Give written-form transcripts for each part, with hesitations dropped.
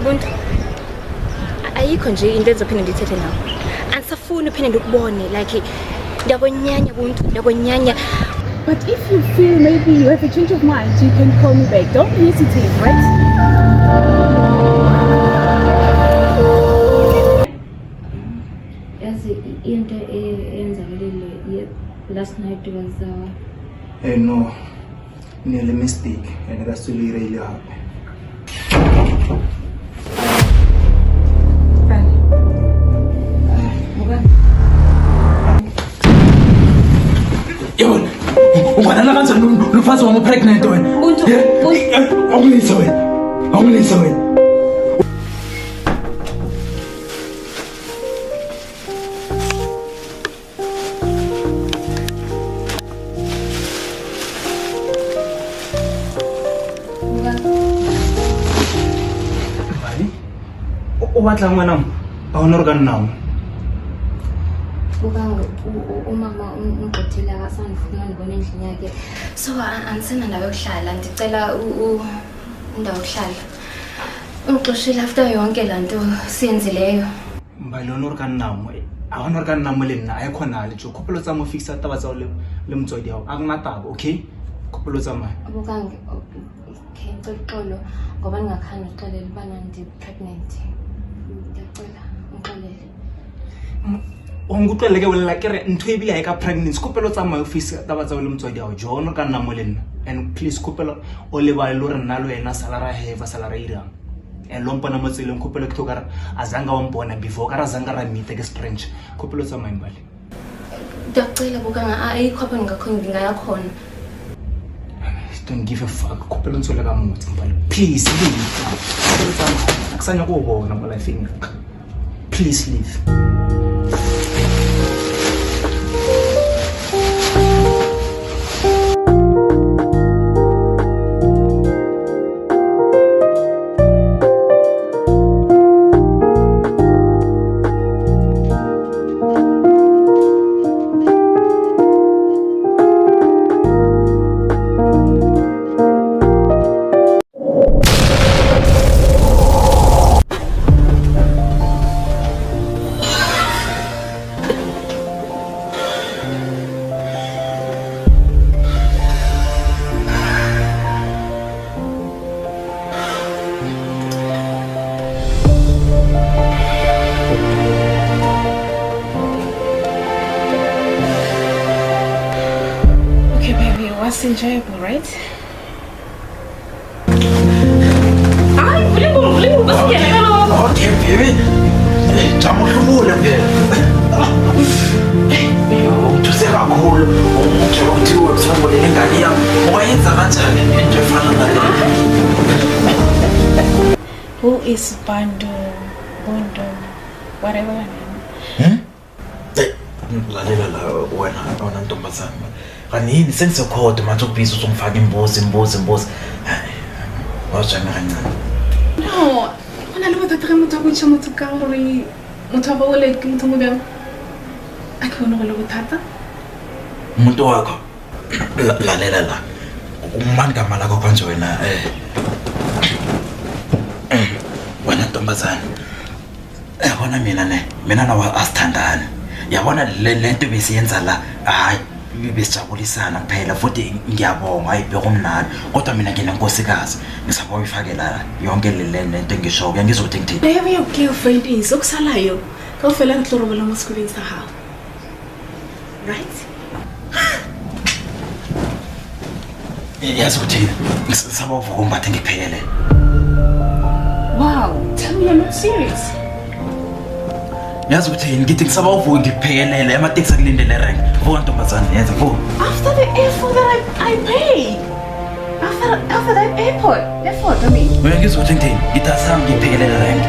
Buntu, ayikho nje into ezophinde ndithethe nawe. Andisafuni uphinde ndikubone like ndiyakonyanya Buntu, ndiyakonyanya. But if you feel maybe you have a change of mind, you can call me back. Don't hesitate, right? As into last night was no, nearly mistake, and that's really really happy. Yo, ungana kanjani lufazi wami pregnant wena? Awungilisa wena. Awungilisa wena. Mbali, o batla ngwana mo? Ba hona re ka nna mo. umama ungqothile akasandifuna ngibona endlini yakhe so anisena ndawo yokuhlala ndicela indawo yokuhlala ungixoshile after yonke lanto siyenzileyo Mbali hona re ka nna mo a hona re ka nna mo le nna a e khona le tso khopelo tsa mo fixa taba tsa le motswadi yao a ngna taba okay khopelo tsa mai abukange okay ngixolo ngoba ningakhange ngixelele ubana ndi pregnant ngiyacela ngixolele Ongutlwele ke wela kere ntho e bile ha ka pregnancy kopelo tsa my office taba tsa le motswadi yao John ka nna mo le nna and please kopelo o le ba le re nna lo ena salary have salary ira and lompana mo tseleng kopelo ke tokara azanga wa mpona before ka razanga ra meet ke strange kopelo tsa my Mbali ngiyacela bukanga ayikho apha ngakho ngingayakhona don't give a fuck kopelo ntsola ka motse Mbali please leave kopelo tsa akusanya ko bona mo life ing please leave. It's enjoyable, right? Okay, baby. Jama khumula phela. Uthuse kakhulu ukuthi uthiwe kusangole ingane yami. Wayenza kanjani into efana nale? Who is Bondo, whatever her name? Lalela la wena ntombazana. Kanini sengisokhoda manje ukubhiza uzongifaka imbuzi. Wajama kancane. No, ona le botho re motho go tshimo tsa gore motho ba ole ke motho mo bjang. A ke bona go le bothata. Umuntu wakho lalela la. Umani gama lakho kanje wena wena ntombazana. Yabona mina nawe asithandani. Yabona le nto besiyenza la hayi besijabulisana kuphela futhi ngiyabonga ayibheka umnani kodwa mina nginenkosikazi ngisaba uyifakela yonke le nto ngisho ngizothi ngithini Baby your girlfriend is okusalayo ka ufela ngihlorobela ngosikuleni sa hawo right yazi ukuthi ngisaba uvukumbathe ngiphele Wow, tell me you're not serious. yazi ukuthi ngithi ngisaba uvuke ngiphelele amateksi akulindele rank vuka ntombazana yenza vuka After the airport that I paid. After that airport. Therefore, I mean. wena ngizothi ngithini ngithi asami ngiphelele rank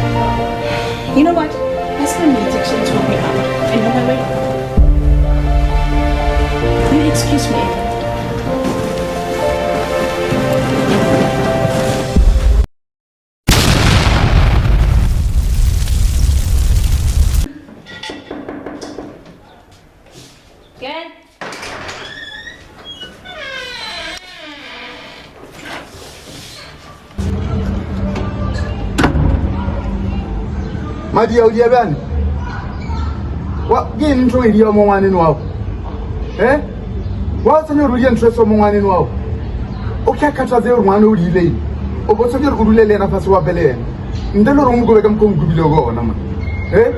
You know what? Let's go meet section to me out. And on my way. Will you excuse me? Good. Madia udiabani. What gain to it your one in wow? Eh? What's your real interest of one in wow? Okay, catch us there one who delay. Oboso your Urule and Pasua Belen. Ndelo rungu become Kungubilogo, Nama. Eh?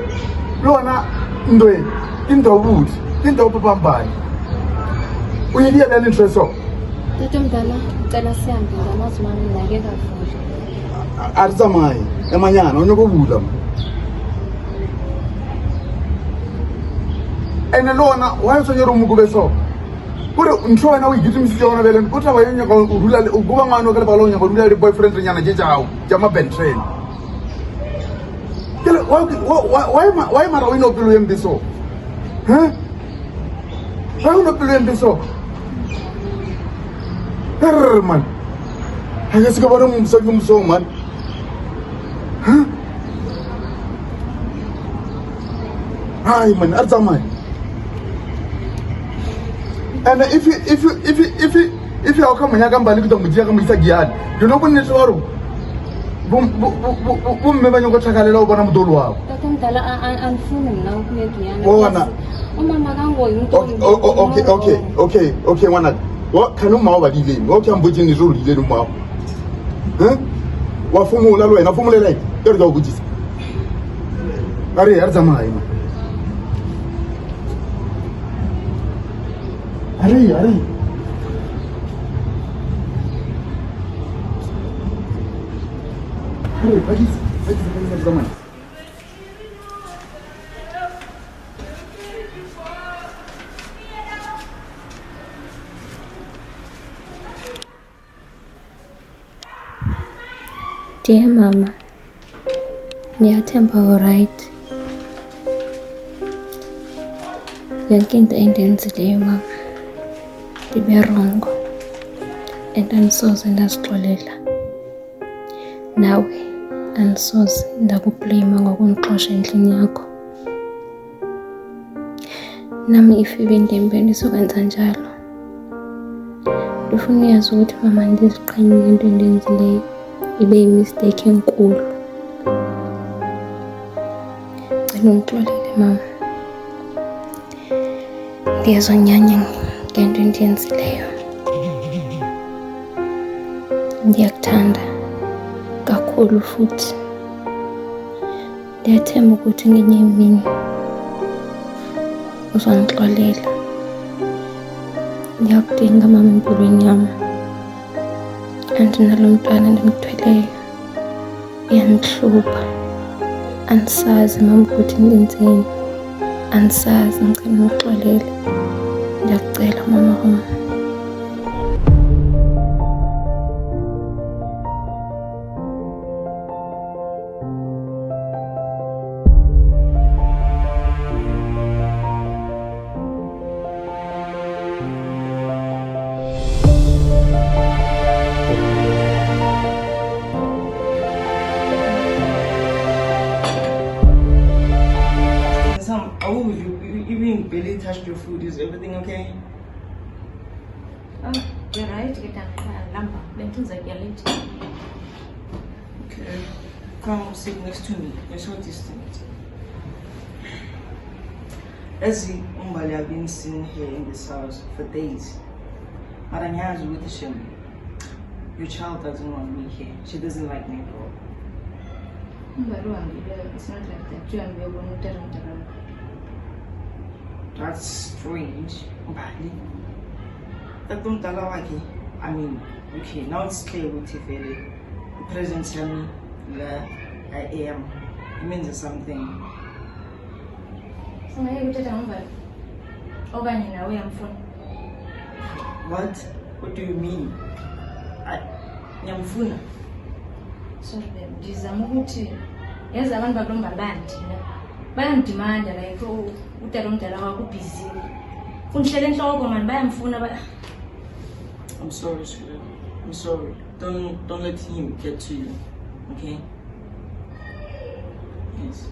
Lona, Ndoe, into wood, into Pambai. We need an interest of. Arzamai, Emaniano, no Woodam. And alone, why is your room go so? Put it try now, you didn't see on a villain, put away in your Guaman or Cavalonia, or the boyfriend in Yanajao, Jama Ben train. Why am I not doing this so? Huh? Why am I not doing this so? Man, I just got a so man. Huh? Hi, man, that's a man. And if you are coming, I can buy little Mujaka Misagian. You know when it's all. Boom, remember you got to go over and do wow. Okay, one. What can you move at the what can put in his rule? Little mouth. Huh? What formula and a formula like there's no good. Are you at the mine? Are you? What is the money? Dear Mama, niyathemba alright. Yonke into endenzileyo mama ndibe rongo and andisoze ndazixolela. Nawe andisoze ndakublame ngokundixosha endlini yakho. Nami if ibendimbi ndizokwenza njalo. Ndifuna uyazi ukuthi mama ndiziqhenye ngento endenzileyo. Ibe yimistake enkulu. Cela ungixolele mama. Ndiyazonyanya ngento endiyenzileyo. Ndiyakuthanda kakhulu futhi. Ndiyathemba ukuthi ngenye imini uzongixolela. Ndiyakudinga mama empilweni yami. Andinalo mntwana ndimthweleyo. Uyandihlupha. Andisazi mama ukuthi ndenzeni. Andisazi, ngicela ungixolele. Ndiyakucela mama wami. Even barely touched your food. Is everything okay? Oh, you're right. Get a number. Then things like you're late. Okay. Come sit next to me. You're so distant. As Mbali have been sitting here in this house for days. Maranya's with the shame. Your child doesn't want me here. She doesn't like me at all. It's not like that. You and me won't tell them. That's strange. Mbali. I mean, okay, now it's clear with Tifele. The presence of me, I am. It means something. So now you tell them over in a way I'm phone. What? What do you mean? I'm phone. Sorry, babe. This is a movie. Yes, I want to go to land. Bayandimanda like uterumtela wakho busy. Unhlele enhloko man bayamfuna ba. I'm sorry, sweetheart. I'm sorry. Don't let him get to you. Okay? Yes.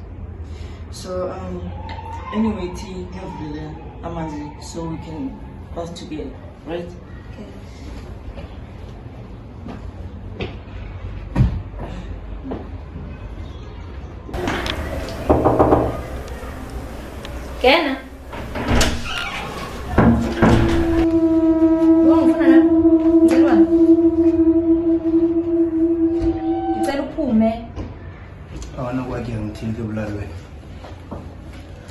So anyway, T have the Amazi so we can pass together, right? Okay. Kena. Ungifuna na? Ngizilwa. Ngicela uphume. Awana kwakhe ngithini ke bulalo wena.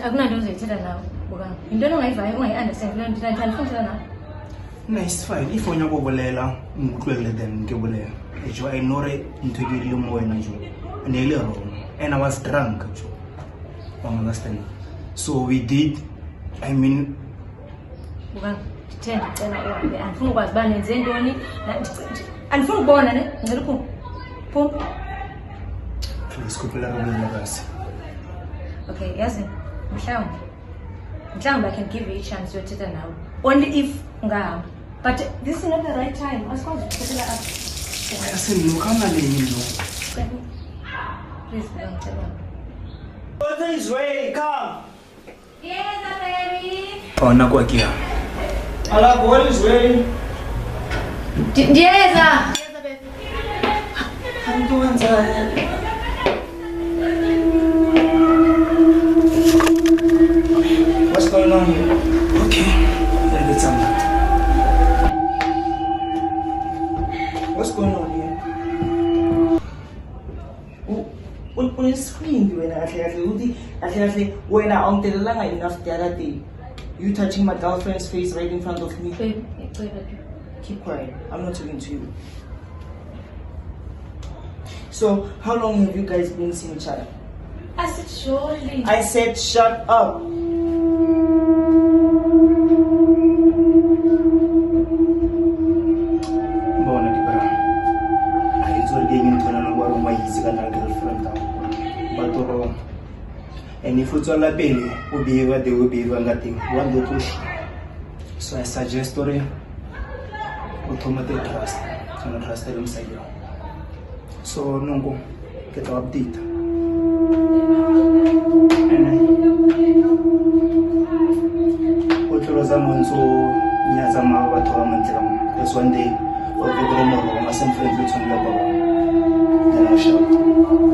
Akunanto ozoyithetha nawe, bukani. Into ongayivayo ungayi-understand leyo nto ndithanda ufundisela nawe. Nice fine. If onya go bolela ngutlwele then ke bolela. Jo I know re ntho ke le mo wena jo. And I wrong. And I was drunk jo. You understand? So we did. I mean Bukani, ndithenda ndicela uhambe. Andifuna ukwazi uba nenze ntoni. Andifuna ukubona ne? Ngicela uphume. Phuma. please kuphela robela kasi. Okay, yazi. Mhlawumbe I can give you a chance yothetha nawe. Only if ungahamba. But this is not the right time. Asikwazi ukuthethela apha. Yasenilokana lenye lo. Please, ngicela. What is way? Come. Yes, baby. Awana kwakhe. Ala, what is way? Ndiyeza. I'm doing that. What's going on here? Okay. Let me tell you. What's going on here? Unisifindi wena kahle kahle uthi kahle kahle wena awungitelelanga enough the other day. You touching my girlfriend's face right in front of me. Baby. Keep quiet. I'm not talking to you. So, how long have you guys been seeing each other? I said surely. I said shut up. Mbona dibara. Ayizol game ntona na kwa roma yizi kana girlfriend ka. Batoro. And if you la pele, obiwa de obiwa ngati. One do push. So I suggest ore automatic trust. Kana trust them side. So nongo get update. Otoroza monzo nyaza ma batho ba mantlang. There's one day o ke bro mo ma sem friend le tsong la baba. Then I shout.